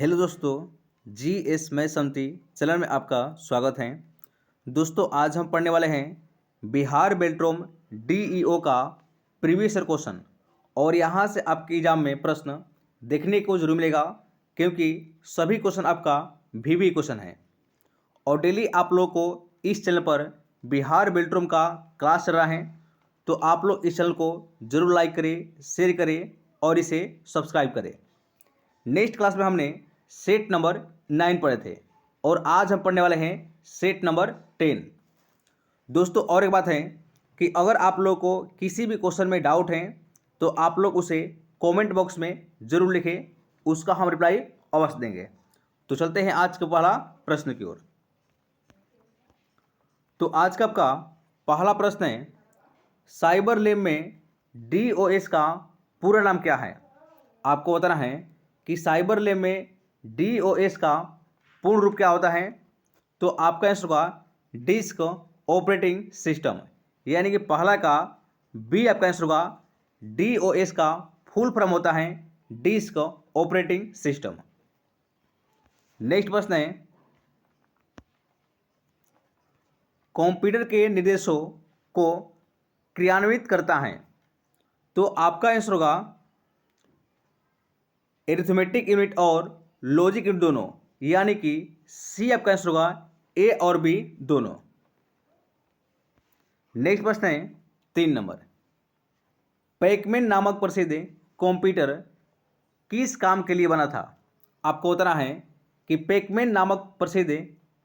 Hello दोस्तों, G S मैं समती channel में आपका स्वागत है। दोस्तों आज हम पढ़ने वाले हैं बिहार बेल्ट्रोम डीईओ का प्रीवियस ईयर क्वेश्चन। और यहाँ से आपके एग्जाम में प्रश्न देखने को जरूर मिलेगा, क्योंकि सभी क्वेश्चन आपका वीवी क्वेश्चन है। और डेली आप लोग को इस चैनल पर बिहार बेल्ट्रोम का क्लास चल रहा है, तो आप लोग इस चैनल को जरूर लाइक करें, शेयर करें और इसे सब्सक्राइब करें। नेक्स्ट क्लास में हमने सेट नंबर 9 पढ़े थे और आज हम पढ़ने वाले हैं सेट नंबर 10। दोस्तों और एक बात है कि अगर आप लोग को किसी भी क्वेश्चन में डाउट है तो आप लोग उसे कमेंट बॉक्स में ज़रूर लिखें, उसका हम रिप्लाई अवश्य देंगे। तो चलते हैं आज के पहला प्रश्न की ओर। तो आज का आपका पहला प्रश्न है, साइबर लैब में डीओएस का पूरा नाम क्या है? आपको बताना है कि साइबर लैब में डीओएस का पूर्ण रूप क्या होता है। तो आपका आंसर होगा डिस्क ऑपरेटिंग सिस्टम, यानी कि पहला का बी आपका आंसर होगा। डीओएस का फुल फॉर्म होता है डिस्क ऑपरेटिंग सिस्टम। नेक्स्ट प्रश्न है, कंप्यूटर के निर्देशों को क्रियान्वित करता है। तो आपका आंसर होगा एरिथमेटिक यूनिट और लॉजिक यूनिट दोनों, यानी कि सी आपका आंसर होगा ए और बी दोनों। नेक्स्ट प्रश्न है 3 नंबर, पैकमैन नामक प्रसिद्ध कंप्यूटर किस काम के लिए बना था? आपको बताना है कि पैकमैन नामक प्रसिद्ध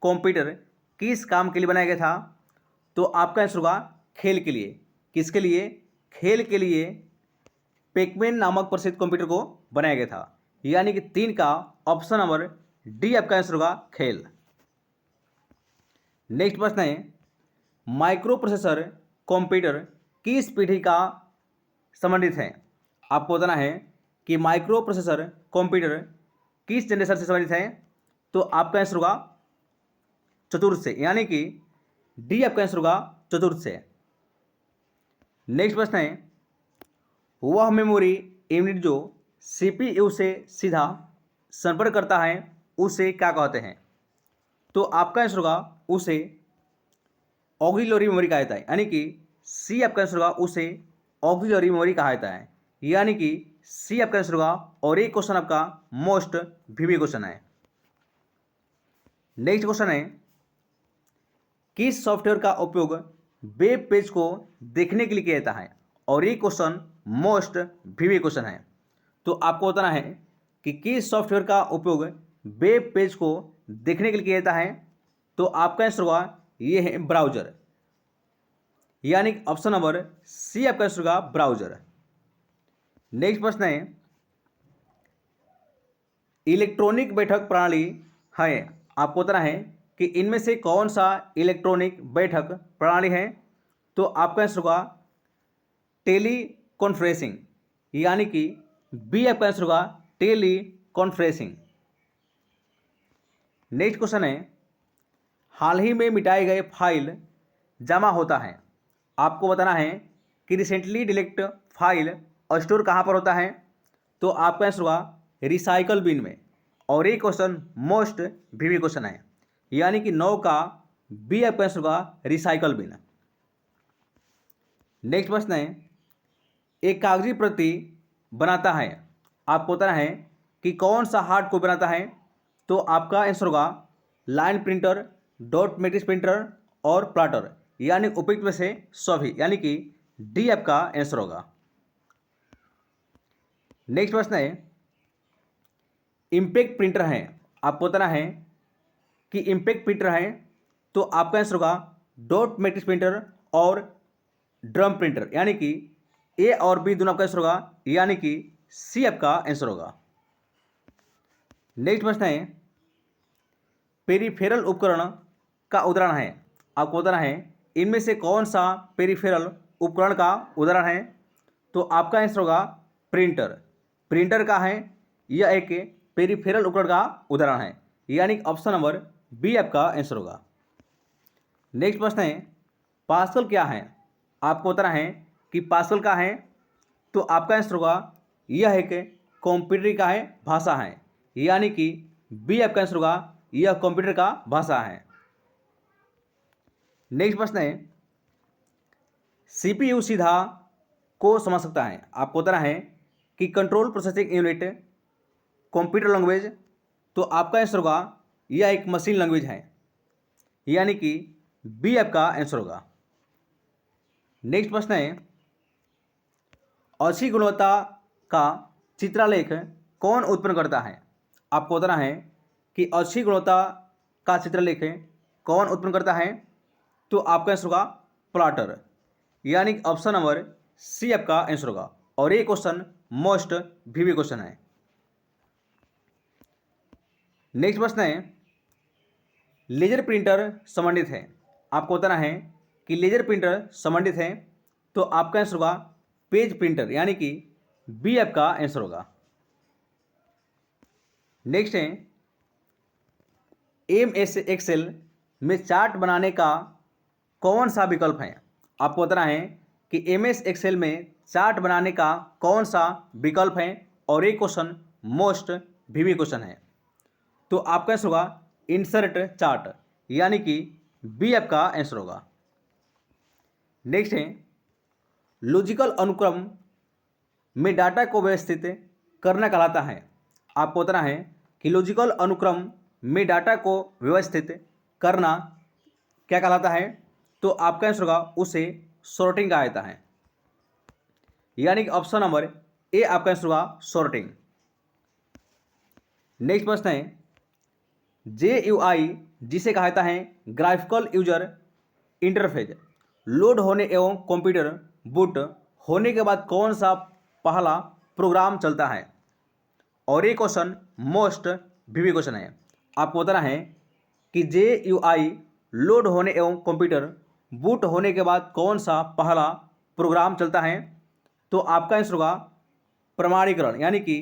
कंप्यूटर किस काम के लिए बनाया गया था। तो आपका आंसर होगा खेल के लिए। किसके लिए? खेल के लिए पैकमैन नामक प्रसिद्ध कंप्यूटर को बनाया गया था, यानी कि 3 का ऑप्शन नंबर डी आपका आंसर होगा खेल। नेक्स्ट प्रश्न है, माइक्रो प्रोसेसर कंप्यूटर किस पीढ़ी का संबंधित है? आपको बताना है कि माइक्रो प्रोसेसर कंप्यूटर किस जनरेशन से संबंधित है। तो आपका आंसर होगा चतुर्थ से, यानी कि डी आपका आंसर होगा चतुर्थ से। नेक्स्ट प्रश्न है, वह मेमोरी यूनिट जो सीपीयू से सीधा संपर्क करता है उसे क्या कहते हैं? तो आपका आंसर होगा उसे ऑक्सिलरी मेमोरी कहा जाता है, यानी कि सी आपका आंसर होगा उसे ऑक्सिलरी मेमोरी कहा जाता है, यानी कि सी आपका आंसर होगा। और एक क्वेश्चन आपका मोस्ट वीवी क्वेश्चन है। नेक्स्ट क्वेश्चन है, किस सॉफ्टवेयर का उपयोग वेब पेज को देखने के लिए किया जाता है? और ये क्वेश्चन मोस्ट वीवी क्वेश्चन है। तो आपको बताना है कि किस सॉफ्टवेयर का उपयोग वेब पेज को देखने के लिए किया जाता है। तो आपका आंसर होगा ये है ब्राउजर, यानी ऑप्शन नंबर सी आपका आंसर होगा ब्राउजर। नेक्स्ट प्रश्न है, इलेक्ट्रॉनिक बैठक प्रणाली है। आपको बताना है कि इनमें से कौन सा इलेक्ट्रॉनिक बैठक प्रणाली है। तो आपका आंसर होगा टेली कॉन्फ्रेंसिंग, यानी कि बी आपका आंसर होगा टेली कॉन्फ्रेंसिंग। नेक्स्ट क्वेश्चन है, हाल ही में मिटाए गए फाइल जमा होता है। आपको बताना है कि रिसेंटली डिलीट फाइल स्टोर कहाँ पर होता है। तो आपका आंसर होगा रिसाइकल बिन में। और ये क्वेश्चन मोस्ट वीवी क्वेश्चन है, यानी कि 9 का बी आपका आंसर होगा रिसाइकल बिन। नेक्स्ट प्रश्न है, एक कागजी प्रति बनाता है। आपको बताना है कि कौन सा हार्ड कॉपी बनाता है। तो आपका आंसर होगा line printer, dot matrix printer और प्लाटर, यानी उपयुक्त में से सभी, यानी कि डी आपका आंसर होगा। नेक्स्ट प्रश्न है, इम्पैक्ट प्रिंटर है। आपको बताना है कि इम्पैक्ट प्रिंटर है। तो आपका आंसर होगा डॉट मैट्रिक्स प्रिंटर और ड्रम प्रिंटर, यानी कि ए और बी दोनों आपका आंसर होगा, यानी कि सी आपका आंसर होगा। नेक्स्ट प्रश्न है, पेरिफेरल उपकरण का उदाहरण है। आपको बताना है इनमें से कौन सा पेरिफेरल उपकरण का उदाहरण है। तो आपका आंसर होगा प्रिंटर। प्रिंटर का है यह एक पेरिफेरल उपकरण का उदाहरण है, यानी ऑप्शन नंबर बी आपका आंसर होगा। नेक्स्ट प्रश्न है, पास्कल क्या है? आपको बताना है कि पास्कल का है। तो आपका आंसर होगा यह एक कंप्यूटर का है भाषा है, यानी कि बी आपका आंसर होगा, यह कंप्यूटर का भाषा है। नेक्स्ट प्रश्न है, सीपीयू सीधा को समझ सकता है। आपको बताना है कि control processing unit computer language, तो आपका आंसर होगा यह एक मशीन लैंग्वेज है, यानी कि बी आपका आंसर होगा। नेक्स्ट प्रश्न है, अच्छी गुणवत्ता का चित्रलेख कौन उत्पन्न करता है। आपको बताना है कि अच्छी गुणवत्ता का चित्रलेख कौन उत्पन्न करता है, तो आपका आंसर होगा प्लॉटर, यानी कि ऑप्शन नंबर सी आपका आंसर होगा। और ये क्वेश्चन मोस्ट वीवी क्वेश्चन है। नेक्स्ट प्रश्न है, लेजर प्रिंटर संबंधित है। आपको बताना है कि लेजर प्रिंटर संबंधित है, तो आपका आंसर होगा पेज प्रिंटर, यानी कि बी आपका आंसर होगा। नेक्स्ट है, MS एक्सेल में चार्ट बनाने का कौन सा विकल्प है। आपको बताना है कि MS एक्सेल में चार्ट बनाने का कौन सा विकल्प है, और ये क्वेश्चन मोस्ट वीवी क्वेश्चन है, तो आपका आंसर होगा इंसर्ट चार्ट, यानी कि बी आपका आंसर होगा। नेक्स्ट है, लॉजिकल अनुक्रम में डाटा को व्यवस्थित करना कहलाता है। आपको बताना है कि लॉजिकल अनुक्रम में डाटा को व्यवस्थित करना क्या कहलाता है, तो आपका आंसर होगा उसे सॉर्टिंग कहा जाता है, यानी कि ऑप्शन नंबर ए आपका आंसर होगा सॉर्टिंग। नेक्स्ट प्रश्न है, JUI जिसे कहा जाता है ग्राफिकल यूजर इंटरफेस, लोड होने एवं कंप्यूटर बूट होने के बाद कौन सा पहला प्रोग्राम चलता है, और ये क्वेश्चन मोस्ट वीवी क्वेश्चन है। आपको बताना है कि JUI लोड होने एवं कंप्यूटर बूट होने के बाद कौन सा पहला प्रोग्राम चलता है, तो आपका आंसर होगा प्रमाणीकरण, यानी कि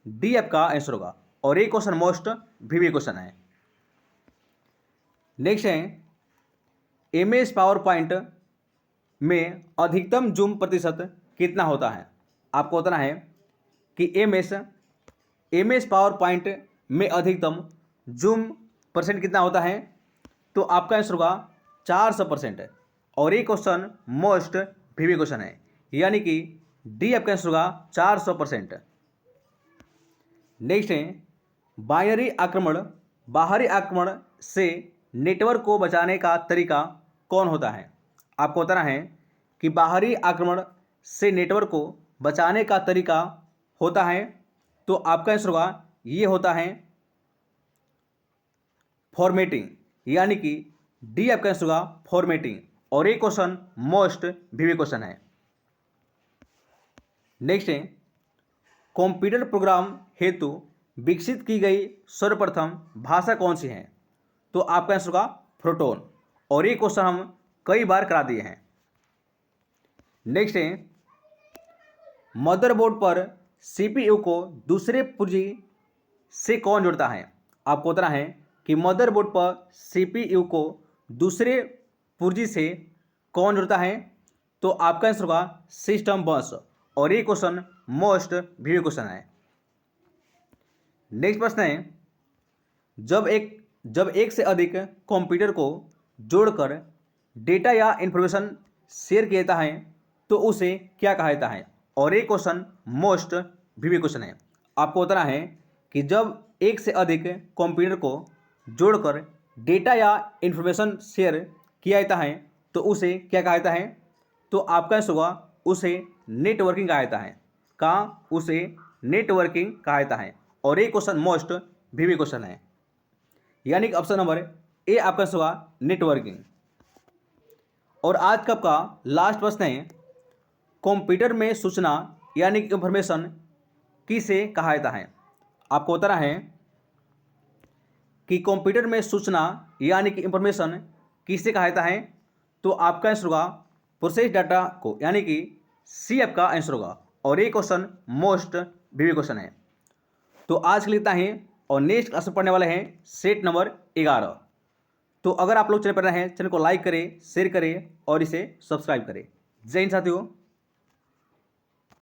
डी आपका आंसर होगा। और ये क्वेश्चन मोस्ट वीवी क्वेश्चन है। नेक्स्ट है, MS पावर पॉइंट में अधिकतम जूम प्रतिशत कितना होता है। आपको बताना है कि MS पावर पॉइंट में अधिकतम जूम परसेंट कितना होता है, तो आपका आंसर होगा 400%। और ये क्वेश्चन मोस्ट वीवी क्वेश्चन है, यानी कि डी आपका आंसर होगा 400%। नेक्स्ट है, बाइनरी आक्रमण बाहरी आक्रमण से नेटवर्क को बचाने का तरीका कौन होता है। आपको बताना है कि बाहरी आक्रमण से नेटवर्क को बचाने का तरीका होता है, तो आपका आंसर होगा ये होता है फॉर्मेटिंग, यानी कि डी आपका आंसर होगा फॉर्मेटिंग। और ये क्वेश्चन मोस्ट वीवी क्वेश्चन है। नेक्स्ट है, कंप्यूटर प्रोग्राम हेतु विकसित की गई सर्वप्रथम भाषा कौन सी है, तो आपका आंसर होगा प्रोटॉन। और ये क्वेश्चन हम कई बार करा दिए हैं। नेक्स्ट है, मदरबोर्ड पर CPU को दूसरे पुर्जे से कौन जोड़ता है। आपको बताना है कि मदरबोर्ड पर CPU को दूसरे पुर्जे से कौन जोड़ता है, तो आपका आंसर होगा सिस्टम बस। और ये क्वेश्चन मोस्ट वीवी क्वेश्चन है। नेक्स्ट प्रश्न है, जब एक से अधिक कंप्यूटर को जोड़कर डेटा या इंफॉर्मेशन शेयर किया जाता है, तो उसे क्या कहा जाता है। और ये क्वेश्चन मोस्ट वीवी क्वेश्चन है। आपको बताना है कि जब एक से अधिक कंप्यूटर को जोड़कर डेटा या इंफॉर्मेशन शेयर किया जाता है, तो उसे क्या कहा जाता है, तो आपका आंसर होगा उसे नेटवर्किंग कहा जाता है। उसे नेटवर्किंग कहा जाता है। और ये क्वेश्चन मोस्ट वीवी क्वेश्चन है, यानी कि ऑप्शन नंबर ए आपका आंसर होगा नेटवर्किंग। और आज का आपका लास्ट प्रश्न है, कंप्यूटर में सूचना यानी कि इंफॉर्मेशन किसे कहा जाता है। आपको बताना है कि कंप्यूटर में सूचना यानी कि इंफॉर्मेशन किसे कहा जाता है, तो आपका आंसर होगा प्रोसेस डाटा को, यानी कि सी आपका आंसर होगा। और ये क्वेश्चन मोस्ट वीवी क्वेश्चन है। तो आज के लिए इतना ही, और नेक्स्ट क्लास में पढ़ने वाले हैं सेट नंबर 11। तो अगर आप लोग चैनल पर नए हैं, चैनल को लाइक करें, शेयर करें और इसे सब्सक्राइब करें। जय हिंद साथियों।